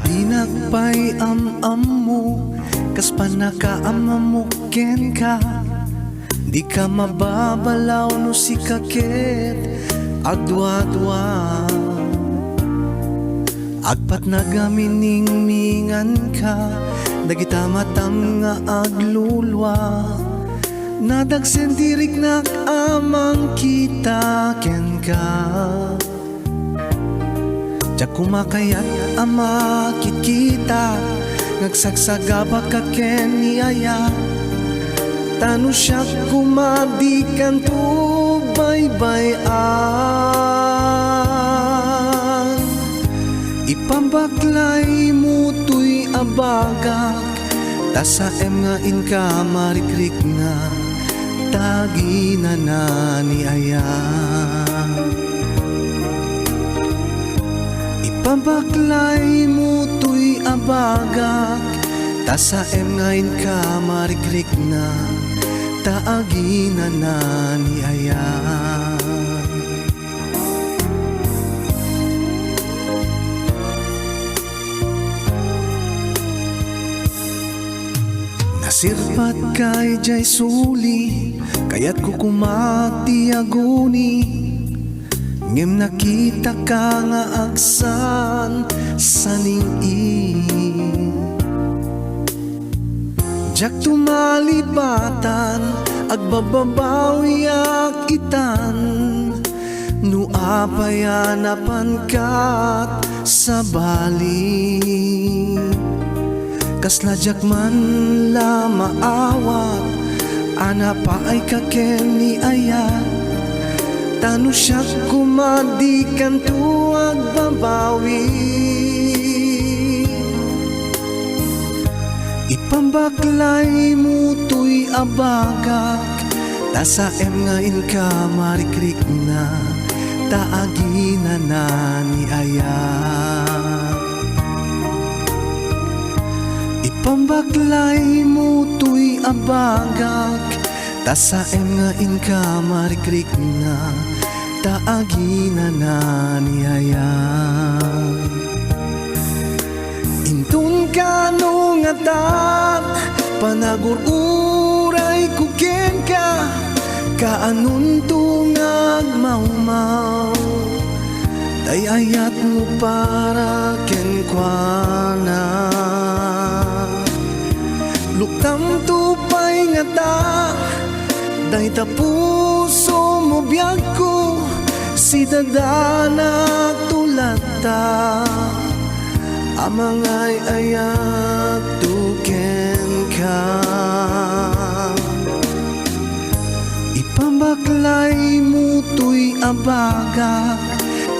Binagpay am-amu, kas panakaamamuken ka. Di ka mababalaw no si kaket agdwa-dwa. Agpat nagaminingmingan ka, dagita matam nga aglulwa. Nadagsentirik nak amang kita ken ka. Diyak kumakayat amakit kita, ngagsagsagaba ka ken niaya. Tano siya kumadikan to baybayan. Ipambaklay mo to'y abagak, tasaem nga in ka marikrik na, tagi na niaya. Ipambaklay mo to'y abagak, tasaem nga in ka marikrik na, taagi na niaya. Nasirpat kay jay suli, kaya't kukumati aguni. Ngem nakita ka nga agsan sa ning-i. Diyak tumalibatan, agbababawi itan. Nuapayanapan kat sa bali. Kasladyak man la maawat, ana pa ay kaken ni aya. Tano siya kumadikan tuwag babawi. Ipambaklay mo to'y abagak, tasaem nga in ka marikrik na, taagi na niaya. Ipambaklay mo to'y abagak, tasaem nga in ka marikrik na, taagi na niaya. Intun ka no nga tat, panagururay kuken ka, kaanun tungag maumaw. Dayayat mo para ken kuana. Luktam tupay nga ta, day tapuso mo biyag ko, si dadanak tulad ta. Amangay ayat tuken ka. Ipambaklay mo to'y abagak,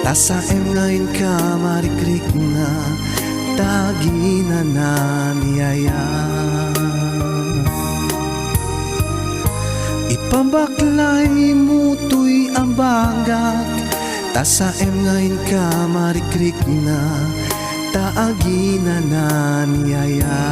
tasaem ngayon ka marikrik na, tagi na niaya. Ipambaklay mo to'y abagak, tasaem ngayon ka marikrik na, taagi na niaya.